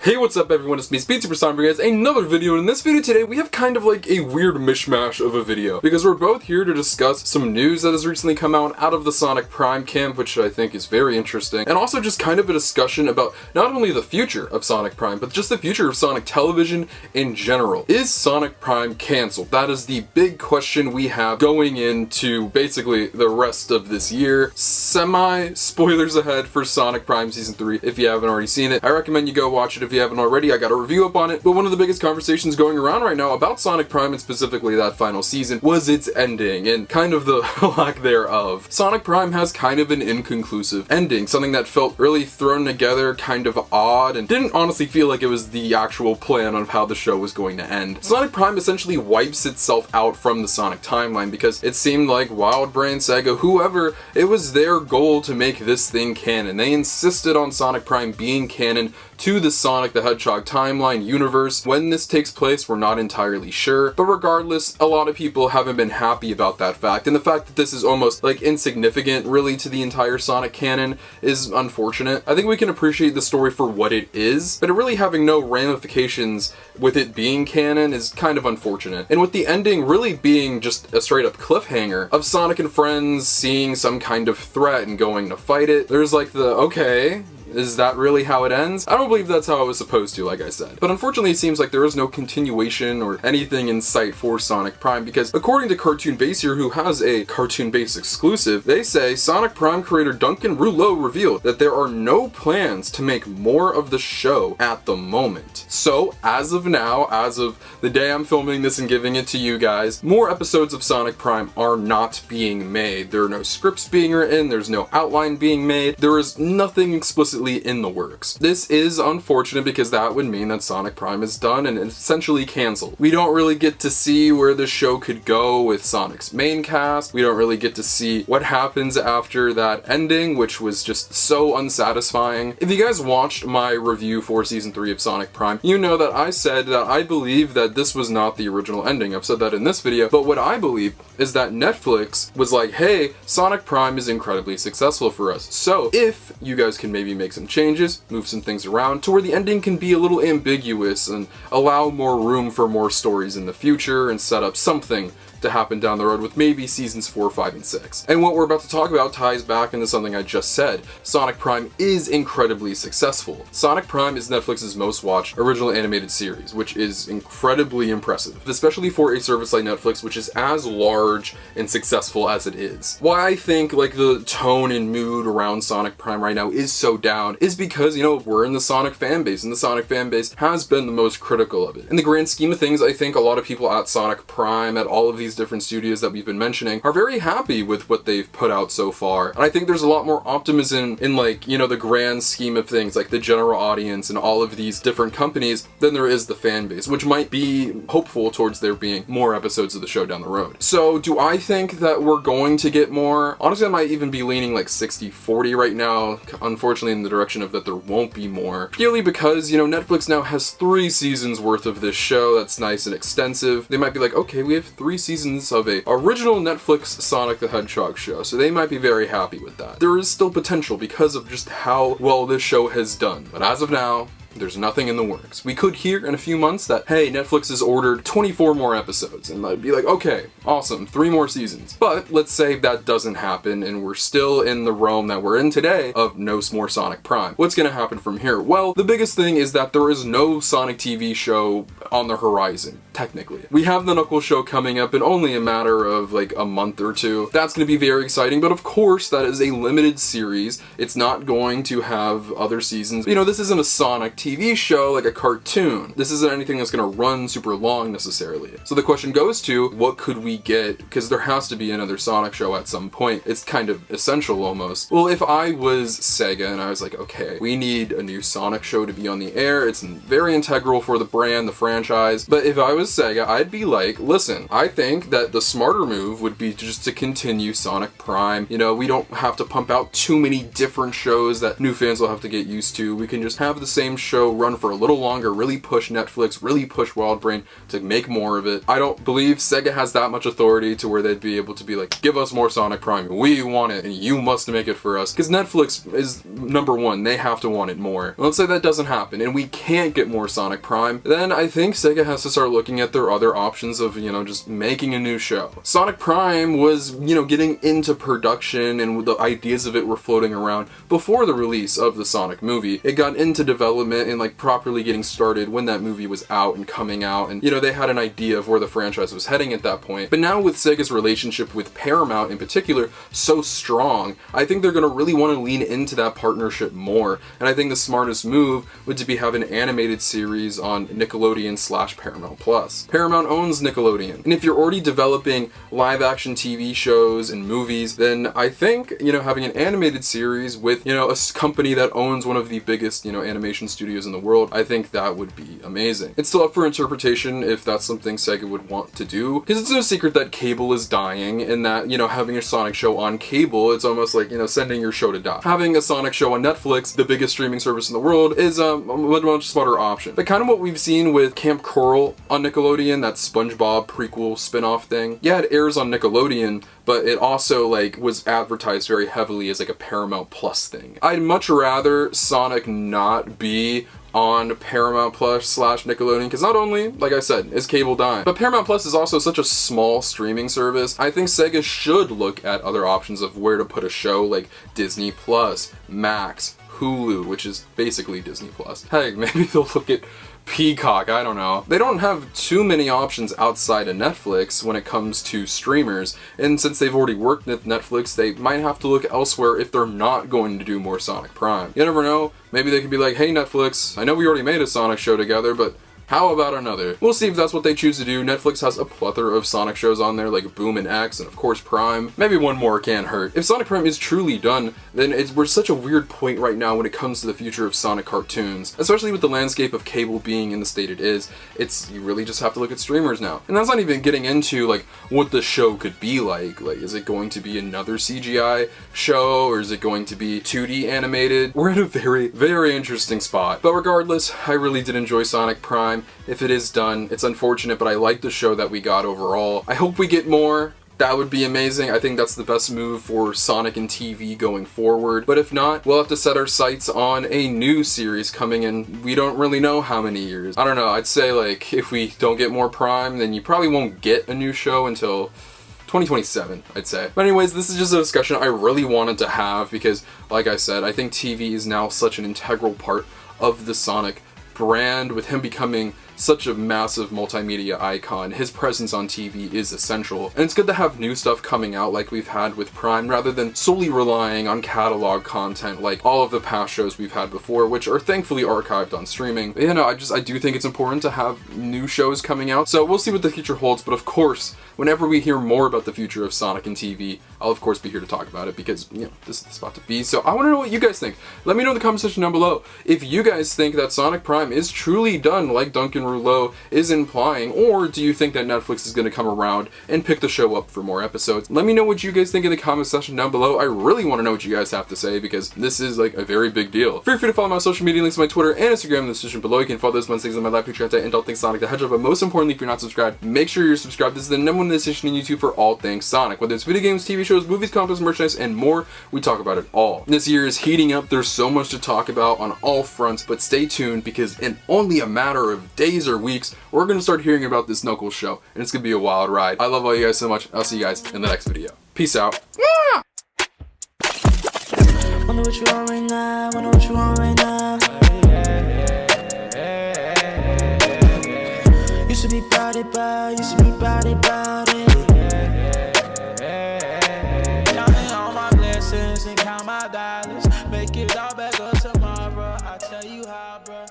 Hey, what's up everyone, it's me, SpeedSuperSonic, for you guys another video, and in this video today we have kind of like a weird mishmash of a video, because we're both here to discuss some news that has recently come out of the Sonic Prime camp, which I think is very interesting, and also just kind of a discussion about not only the future of Sonic Prime, but just the future of Sonic television in general. Is Sonic Prime cancelled? That is the big question we have going into basically the rest of this year. Spoilers ahead for Sonic Prime Season 3 if you haven't already seen it. I recommend you go watch it if you haven't already. I got a review up on it, but one of the biggest conversations going around right now about Sonic Prime, and specifically that final season, was its ending and kind of the lack thereof. Sonic Prime has kind of an inconclusive ending, something that felt really thrown together, kind of odd, and didn't honestly feel like it was the actual plan of how the show was going to end. Sonic Prime essentially wipes itself out from the Sonic timeline because it seemed like Wild Brain, Sega, whoever, it was their goal to make this thing canon. They insisted on Sonic Prime being canon to the Sonic the Hedgehog timeline universe. When this takes place, we're not entirely sure, but regardless, a lot of people haven't been happy about that fact, and the fact that this is almost like insignificant really to the entire Sonic canon is unfortunate. I think we can appreciate the story for what it is, but it really having no ramifications with it being canon is kind of unfortunate. And with the ending really being just a straight up cliffhanger of Sonic and friends seeing some kind of threat and going to fight it, there's like the, okay, is that really how it ends? I don't believe that's how it was supposed to, like I said. But unfortunately, it seems like there is no continuation or anything in sight for Sonic Prime, because according to Cartoon Base here, who has a Cartoon Base exclusive, they say Sonic Prime creator Duncan Rouleau revealed that there are no plans to make more of the show at the moment. So, as of now, as of the day I'm filming this and giving it to you guys, more episodes of Sonic Prime are not being made. There are no scripts being written, there's no outline being made, there is nothing explicitly in the works. This is unfortunate because that would mean that Sonic Prime is done and essentially canceled. We don't really get to see where the show could go with Sonic's main cast. We don't really get to see what happens after that ending, which was just so unsatisfying. If you guys watched my review for Season 3 of Sonic Prime, you know that I said that I believe that this was not the original ending. I've said that in this video, but what I believe is that Netflix was like, hey, Sonic Prime is incredibly successful for us, so if you guys can maybe make some changes, move some things around to where the ending can be a little ambiguous and allow more room for more stories in the future and set up something to happen down the road with maybe seasons 4, 5, and 6. And what we're about to talk about ties back into something I just said. Sonic Prime is incredibly successful. Sonic Prime is Netflix's most watched original animated series, which is incredibly impressive, especially for a service like Netflix, which is as large and successful as it is. Why I think like the tone and mood around Sonic Prime right now is so down is because, you know, we're in the Sonic fan base, and the Sonic fan base has been the most critical of it. In the grand scheme of things, I think a lot of people at Sonic Prime, at all of these different studios that we've been mentioning, are very happy with what they've put out so far. And I think there's a lot more optimism in, like, you know, the grand scheme of things, like the general audience and all of these different companies, than there is the fan base, which might be hopeful towards there being more episodes of the show down the road. So do I think that we're going to get more? Honestly, I might even be leaning like 60-40 right now, unfortunately in the direction of that there won't be more. Purely because, you know, Netflix now has 3 seasons worth of this show. That's nice and extensive. They might be like, okay, we have 3 seasons of a original Netflix Sonic the Hedgehog show, so they might be very happy with that. There is still potential because of just how well this show has done, but as of now, there's nothing in the works. We could hear in a few months that, hey, Netflix has ordered 24 more episodes, and I'd be like, okay, awesome, 3 more seasons. But let's say that doesn't happen, and we're still in the realm that we're in today of no more Sonic Prime. What's gonna happen from here? Well, the biggest thing is that there is no Sonic TV show on the horizon, technically. We have the Knuckles show coming up in only a matter of like a month or two. That's gonna be very exciting, but of course that is a limited series. It's not going to have other seasons. You know, this isn't a Sonic TV show like a cartoon. This isn't anything that's gonna run super long necessarily. So the question goes to, what could we get? Because there has to be another Sonic show at some point. It's kind of essential almost. Well, if I was Sega and I was like, okay, we need a new Sonic show to be on the air, it's very integral for the brand, the franchise, but if I was Sega, I'd be like, listen, I think that the smarter move would be just to continue Sonic Prime. You know, we don't have to pump out too many different shows that new fans will have to get used to. We can just have the same show show run for a little longer, really push Netflix, really push WildBrain to make more of it. I don't believe Sega has that much authority to where they'd be able to be like, give us more Sonic Prime, we want it, and you must make it for us. Because Netflix is number one, they have to want it more. Let's say that doesn't happen, and we can't get more Sonic Prime, then I think Sega has to start looking at their other options of, you know, just making a new show. Sonic Prime was, you know, getting into production, and the ideas of it were floating around before the release of the Sonic movie. It got into development and like properly getting started when that movie was out and coming out, and you know, they had an idea of where the franchise was heading at that point. But now with Sega's relationship with Paramount in particular so strong, I think they're going to really want to lean into that partnership more, and I think the smartest move would to be have an animated series on Nickelodeon/Paramount Plus. Paramount owns Nickelodeon, and if you're already developing live action TV shows and movies, then I think, you know, having an animated series with, you know, a company that owns one of the biggest, you know, animation studios in the world, I think that would be amazing. It's still up for interpretation if that's something Sega would want to do, because it's no secret that cable is dying, and that, you know, having a Sonic show on cable, it's almost like, you know, sending your show to die. Having a Sonic show on Netflix, the biggest streaming service in the world, is a much smarter option. But kind of what we've seen with Camp Coral on Nickelodeon, that SpongeBob prequel spin-off thing, yeah, it airs on Nickelodeon, but it also like was advertised very heavily as like a Paramount Plus thing. I'd much rather Sonic not be on Paramount Plus / Nickelodeon, because not only, like I said, is cable dying, but Paramount Plus is also such a small streaming service. I think Sega should look at other options of where to put a show like Disney Plus, Max, Hulu, which is basically Disney Plus. Hey, maybe they'll look at Peacock, I don't know. They don't have too many options outside of Netflix when it comes to streamers, and since they've already worked with Netflix, they might have to look elsewhere if they're not going to do more Sonic Prime. You never know, maybe they could be like, hey Netflix, I know we already made a Sonic show together, but how about another? We'll see if that's what they choose to do. Netflix has a plethora of Sonic shows on there, like Boom and X, and of course Prime. Maybe one more can't hurt. If Sonic Prime is truly done, then we're such a weird point right now when it comes to the future of Sonic cartoons. Especially with the landscape of cable being in the state it is, you really just have to look at streamers now. And that's not even getting into like what the show could be like. Like, is it going to be another CGI show, or is it going to be 2D animated? We're at a very, very interesting spot. But regardless, I really did enjoy Sonic Prime. If it is done, it's unfortunate, but I like the show that we got overall. I hope we get more. That would be amazing. I think that's the best move for Sonic and TV going forward. But if not, we'll have to set our sights on a new series coming in. We don't really know how many years. I don't know, I'd say like if we don't get more Prime, then you probably won't get a new show until 2027, I'd say. But anyways, this is just a discussion I really wanted to have because, like I said, I think TV is now such an integral part of the Sonic brand, with him becoming such a massive multimedia icon. His presence on TV is essential, and it's good to have new stuff coming out like we've had with Prime, rather than solely relying on catalog content like all of the past shows we've had before, which are thankfully archived on streaming. But, you know, I do think it's important to have new shows coming out, so we'll see what the future holds. But of course, whenever we hear more about the future of Sonic and TV, I'll of course be here to talk about it, because, you know, this is the spot to be. So I want to know what you guys think. Let me know in the comment section down below if you guys think that Sonic Prime is truly done like Duncan Rouleau is implying, or do you think that Netflix is going to come around and pick the show up for more episodes? Let me know what you guys think in the comment section down below. I really want to know what you guys have to say, because this is like a very big deal. Feel free to follow my social media links, my Twitter and Instagram in the description below. You can follow those ones, things on my live picture and all things Sonic the Hedgehog. But most importantly, if you're not subscribed, make sure you're subscribed. This is the #1 decision on YouTube for all things Sonic. Whether it's video games, TV shows, movies, comics, merchandise, and more, we talk about it all. This year is heating up. There's so much to talk about on all fronts, but stay tuned, because in only a matter of days or weeks, we're going to start hearing about this Knuckles show, and it's going to be a wild ride. I love all you guys so much. I'll see you guys in the next video. Peace out. Wonder what you want right now. Wonder what you want right now. Used to be about it, but used to be about it, about it. Counting all my blessings and count my dollars. Make it all better tomorrow. I tell you how, bro.